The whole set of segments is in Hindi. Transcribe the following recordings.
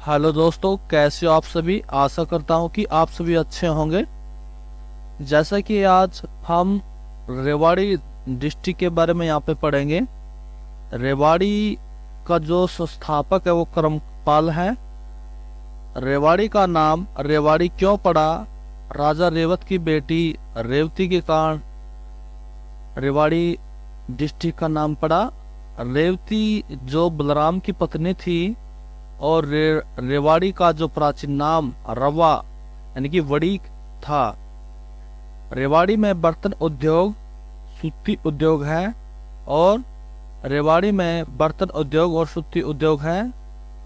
हेलो दोस्तों, कैसे हो आप सभी। आशा करता हूँ कि आप सभी अच्छे होंगे। जैसा कि आज हम रेवाड़ी डिस्ट्रिक्ट के बारे में यहाँ पे पढ़ेंगे। रेवाड़ी का जो संस्थापक है वो करमपाल है। रेवाड़ी का नाम रेवाड़ी क्यों पड़ा? राजा रेवत की बेटी रेवती के कारण रेवाड़ी डिस्ट्रिक्ट का नाम पड़ा। रेवती जो बलराम की पत्नी थी और रेवाड़ी का जो प्राचीन नाम रवा यानी कि वड़ी था। रेवाड़ी में बर्तन उद्योग, सूती उद्योग है और रेवाड़ी में बर्तन उद्योग और सूती उद्योग है।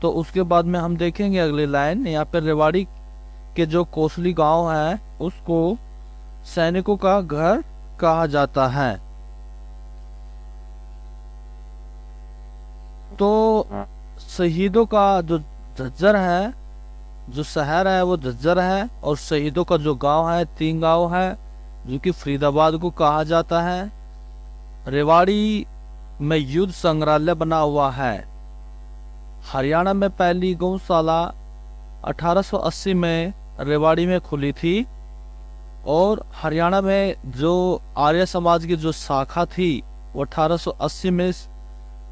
तो उसके बाद में हम देखेंगे अगली लाइन। यहाँ पे रेवाड़ी के जो कोसली गांव है उसको सैनिकों का घर कहा जाता है। तो शहीदों का जो झज्जर है, जो शहर है वो झज्जर है और शहीदों का जो गांव है 3 गांव है जो कि फरीदाबाद को कहा जाता है। रेवाड़ी में युद्ध संग्रहालय बना हुआ है। हरियाणा में पहली गौशाला 1880 में रेवाड़ी में खुली थी और हरियाणा में जो आर्य समाज की जो शाखा थी वो 1880 में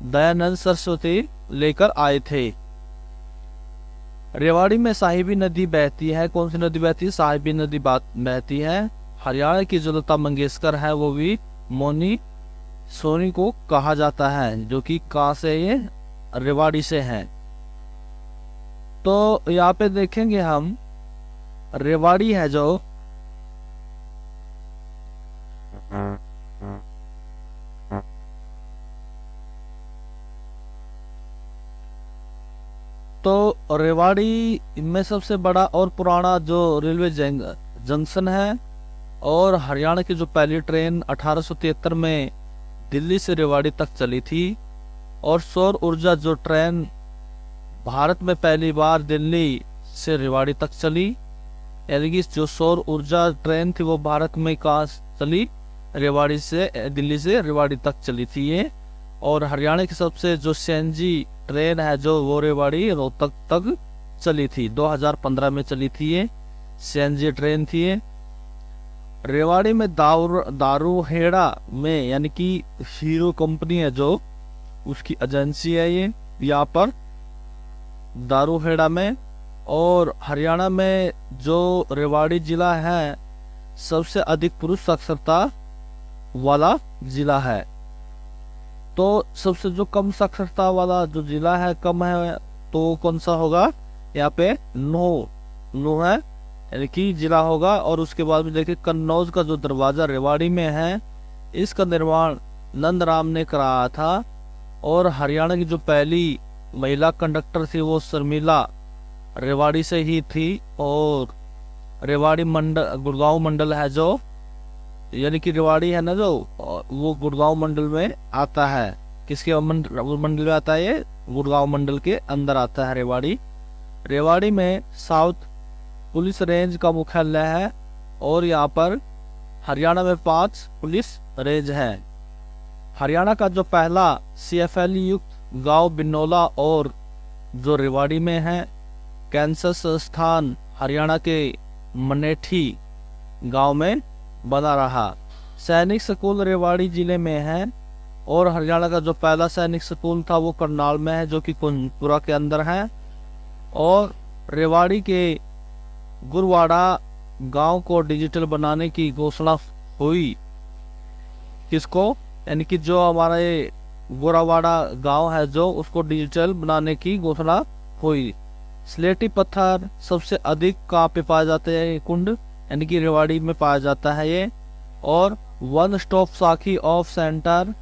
दयानंद सरस्वती लेकर आए थे। रेवाड़ी में साहिबी नदी बहती है। कौन सी नदी बहती है? साहिबी नदी बहती है। हरियाणा की जो लता मंगेशकर है वो भी मोनी सोनी को कहा जाता है, जो कि कहाँ से ये रेवाड़ी से है। तो यहाँ पे देखेंगे हम रेवाड़ी है जो तो रेवाड़ी में सबसे बड़ा और पुराना जो रेलवे जंक्शन है और हरियाणा की जो पहली ट्रेन 1873 में दिल्ली से रेवाड़ी तक चली थी। और सौर ऊर्जा जो ट्रेन भारत में पहली बार दिल्ली से रेवाड़ी तक चली, यानी कि जो सौर ऊर्जा ट्रेन थी वो भारत में कहाँ चली? रेवाड़ी से, दिल्ली से रेवाड़ी तक चली थी ये। और हरियाणा की सबसे जो सीएनजी ट्रेन है जो वो रेवाड़ी रोहतक तक चली थी। 2015 में चली थी ये सीएनजी ट्रेन थी ये। रेवाड़ी में दारूहेड़ा में यानी कि हीरो कंपनी है जो उसकी एजेंसी है ये यहाँ पर दारूहेड़ा में। और हरियाणा में जो रेवाड़ी जिला है सबसे अधिक पुरुष साक्षरता वाला जिला है। तो सबसे जो कम साक्षरता वाला जो जिला है, कम है, तो कौन सा होगा? यहाँ पे नो है यानी कि जिला होगा। और उसके बाद में देखिए कन्नौज का जो दरवाजा रेवाड़ी में है, इसका निर्माण नंदराम ने कराया था। और हरियाणा की जो पहली महिला कंडक्टर थी वो शर्मिला रेवाड़ी से ही थी। और रेवाड़ी मंडल गुड़गांव मंडल है जो, यानी कि रेवाड़ी है ना जो, वो गुड़गांव मंडल में आता है। किसके मंडल में आता है? ये गुड़गांव मंडल के अंदर आता है रेवाड़ी। रेवाड़ी में साउथ पुलिस रेंज का मुख्यालय है और यहाँ पर हरियाणा में 5 पुलिस रेंज है। हरियाणा का जो पहला CFL युक्त गांव बिनोला और जो रेवाड़ी में है। कैंसर संस्थान हरियाणा के मनेठी गांव में बना रहा। सैनिक स्कूल रेवाड़ी जिले में है और हरियाणा का जो पहला सैनिक स्कूल था वो करनाल में है जो कि कुंजपुरा के अंदर है। और रेवाड़ी के गुरवाड़ा गांव को डिजिटल बनाने की घोषणा हुई। किसको? यानी कि जो हमारा ये गुरवाड़ा गांव है जो, उसको डिजिटल बनाने की घोषणा हुई। स्लेटी पत्थर सबसे अधिक कहाँ पे पाया जाता है? ये कुंड यानी कि रेवाड़ी में पाया जाता है ये। और वन स्टॉप साखी ऑफ सेंटर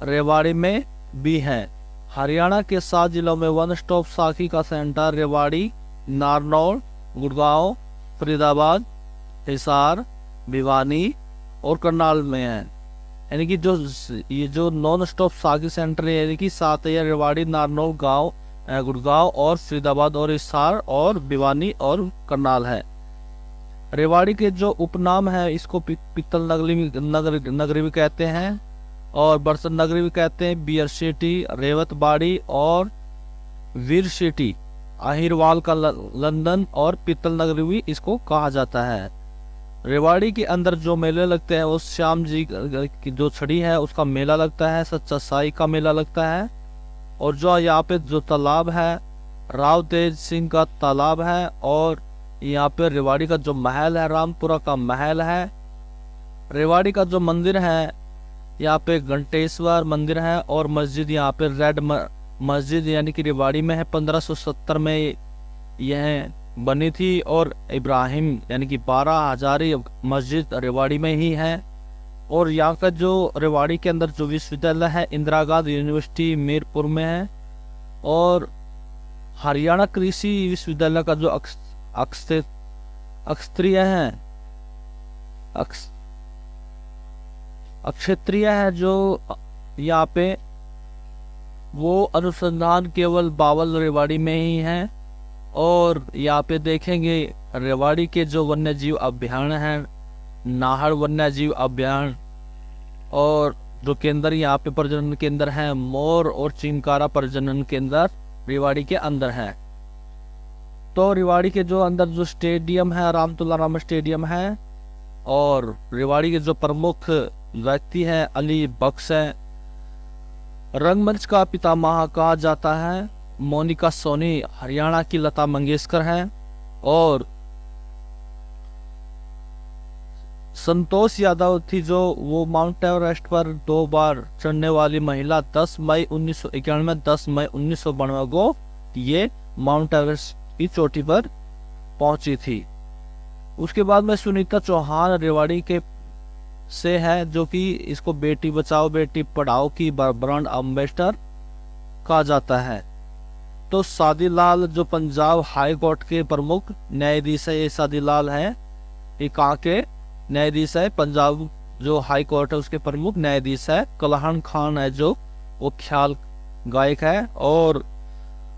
रेवाड़ी में भी है। हरियाणा के 7 जिलों में वन स्टॉप साखी का सेंटर रेवाड़ी, नारनौल, गुड़गांव, फरीदाबाद, हिसार, भिवानी और करनाल में है। यानी कि जो ये जो नॉन स्टॉप साखी सेंटर है, यानी कि 7 है रेवाड़ी, नारनौल, गुड़गांव और फरीदाबाद और हिसार और भिवानी और करनाल है। रेवाड़ी के जो उपनाम है इसको पित्तल नगरी भी कहते हैं और बरसत नगरी भी कहते हैं, बियर सिटी, रेवत बाड़ी और वीर सिटी अहिरवाल का लंदन और पीतल नगरी भी इसको कहा जाता है। रेवाड़ी के अंदर जो मेले लगते हैं वो श्याम जी की जो छड़ी है उसका मेला लगता है, सच्चा साई का मेला लगता है। और जो यहाँ पे जो तालाब है राव तेज सिंह का तालाब है, और यहाँ पे रेवाड़ी का जो महल है रामपुरा का महल है। रेवाड़ी का जो मंदिर है यहाँ पे घंटेश्वर मंदिर है, और मस्जिद यहाँ पे रेड मस्जिद यानी कि रेवाड़ी में है, 1570 में यह बनी थी। और इब्राहिम यानी कि 12 हजारी मस्जिद रेवाड़ी में ही है। और यहाँ का जो रेवाड़ी के अंदर जो विश्वविद्यालय है इंदिरा गांधी यूनिवर्सिटी मीरपुर में है। और हरियाणा कृषि विश्वविद्यालय का जो अक्षत्रिय है अक्षत्रिय है जो यहाँ पे वो अनुसंधान केवल बावल रेवाड़ी में ही है। और यहाँ पे देखेंगे रेवाड़ी के जो वन्य जीव अभ्यारण्य है, नाहर वन्य जीव अभ्यारण्य, और जो केंद्र यहाँ पे प्रजनन केंद्र है मोर और चिंकारा प्रजनन केंद्र रेवाड़ी के अंदर है। तो रेवाड़ी के जो अंदर जो स्टेडियम है राम तुलाराम स्टेडियम है। और रेवाड़ी के जो प्रमुख व्यक्ति है अली बख्श है। रंगमंच का पितामह कहा जाता है मोनिका सोनी हरियाणा की लता मंगेशकर है। और संतोष यादव थी जो वो माउंट एवरेस्ट पर 2 बार चढ़ने वाली महिला, 10 मई 1991 10 मई 1992 को ये माउंट एवरेस्ट की चोटी पर पहुंची थी। उसके बाद में सुनीता चौहान रेवाड़ी के से है जो कि इसको बेटी बचाओ बेटी पढ़ाओ की ब्रांड एम्बेसडर कहा जाता है। तो सादीलाल जो पंजाब हाई कोर्ट के प्रमुख न्यायाधीश है, ये सादीलाल है, ये कहाँ के न्यायाधीश है, पंजाब जो हाई कोर्ट है उसके प्रमुख न्यायाधीश है। कलहन खान है जो वो ख्याल गायक है। और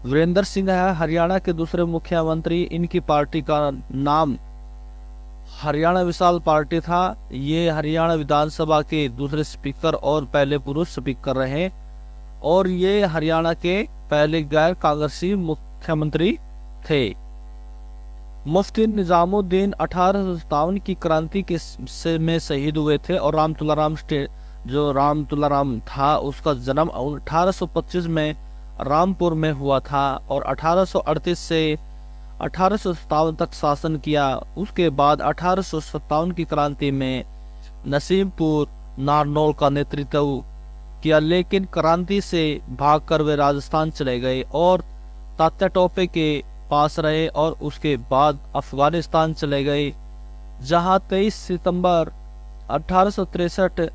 वीरेंद्र सिंह है हरियाणा के दूसरे मुख्यमंत्री। इनकी पार्टी का नाम हरियाणा विशाल पार्टी था। ये हरियाणा विधानसभा के दूसरे स्पीकर और पहले पुरुष स्पीकर रहे। और ये हरियाणा के पहले गैर कांग्रेसी मुख्यमंत्री थे। मुफ्ती निजामुद्दीन 1857 की क्रांति के में शहीद हुए थे। और राम तुलाराम था उसका जन्म 1825 में रामपुर में हुआ था और 1838 से 1857 तक शासन किया। उसके बाद 1857 की क्रांति में नसीमपुर नारनौल का नेतृत्व किया, लेकिन क्रांति से भागकर वे राजस्थान चले गए और तात्या टोपे के पास रहे। और उसके बाद अफगानिस्तान चले गए, जहां 23 सितंबर 1863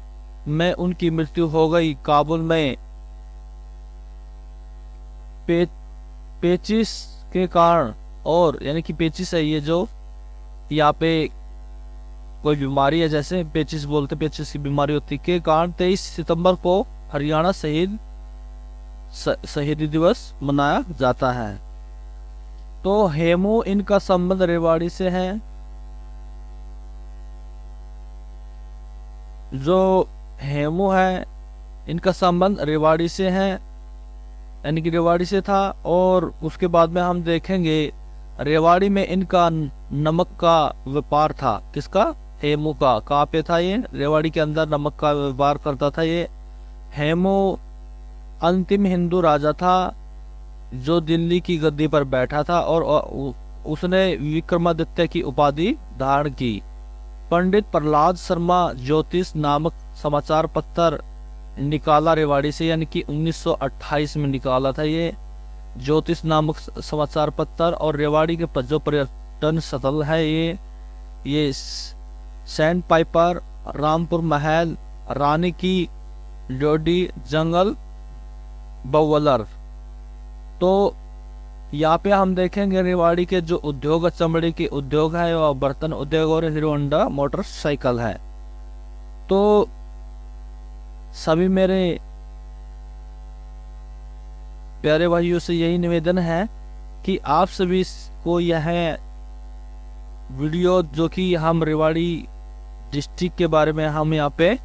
में उनकी मृत्यु हो गई। काबुल में पेचिश के कारण, और यानी कि पेचिश है ये जो यहाँ पे कोई बीमारी है, जैसे पेचिश बोलते, पेचिश की बीमारी होती के कारण 23 सितंबर को हरियाणा शहीदी दिवस मनाया जाता है। तो हेमू इनका संबंध रेवाड़ी से है। जो हेमू है इनका संबंध रेवाड़ी से है, यानी कि रेवाड़ी से था। और उसके बाद में हम देखेंगे रेवाड़ी में इनका नमक का व्यापार था। किसका? हेमू का। कहाँ पे था ये? रेवाड़ी के अंदर नमक का व्यापार करता था ये। हेमू अंतिम हिंदू राजा था जो दिल्ली की गद्दी पर बैठा था और उसने विक्रमादित्य की उपाधि धारण की। पंडित प्रहलाद शर्मा ज्योतिष नामक समाचार पत्र निकाला रेवाड़ी से, यानी कि 1928 में निकाला था ये ज्योतिष नामक समाचार पत्र। और रेवाड़ी के जो पर्यटन स्थल है ये सैंड पाइपर, रामपुर महल, रानी की डोडी, जंगल बवलर। तो यहाँ पे हम देखेंगे रेवाड़ी के जो उद्योग, चमड़े के उद्योग है और बर्तन उद्योग और हीरो होंडा मोटरसाइकिल है। तो सभी मेरे प्यारे भाइयों से यही निवेदन है कि आप सभी को यह वीडियो जो कि हम रेवाड़ी डिस्ट्रिक्ट के बारे में हम यहाँ पे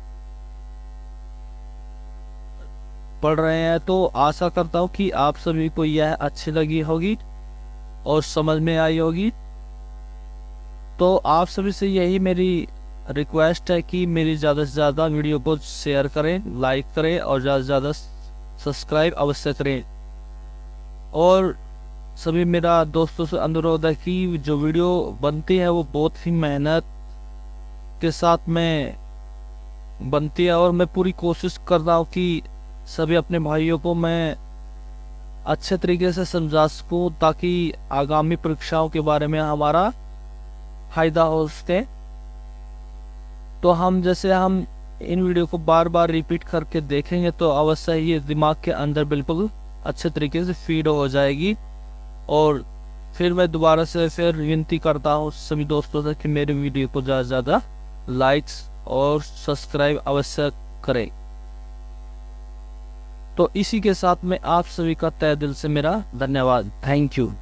पढ़ रहे हैं, तो आशा करता हूँ कि आप सभी को यह अच्छी लगी होगी। और समझ में आई होगी। तो आप सभी से यही मेरी रिक्वेस्ट है कि मेरी ज़्यादा से ज़्यादा वीडियो को शेयर करें, लाइक करें और ज़्यादा से ज़्यादा सब्सक्राइब अवश्य करें। और सभी मेरा दोस्तों से अनुरोध है कि जो वीडियो बनती है वो बहुत ही मेहनत के साथ में बनती है, और मैं पूरी कोशिश कर रहा हूँ कि सभी अपने भाइयों को मैं अच्छे तरीके से समझा सकूँ, ताकि आगामी परीक्षाओं के बारे में हमारा फायदा हो सके। तो हम इन वीडियो को बार बार रिपीट करके देखेंगे तो अवश्य ये दिमाग के अंदर बिल्कुल अच्छे तरीके से फीड हो जाएगी। और फिर मैं दोबारा से फिर विनती करता हूँ सभी दोस्तों से कि मेरे वीडियो को ज़्यादा से ज़्यादा लाइक्स और सब्सक्राइब अवश्य करें। तो इसी के साथ में आप सभी का तहे दिल से मेरा धन्यवाद। Thank you.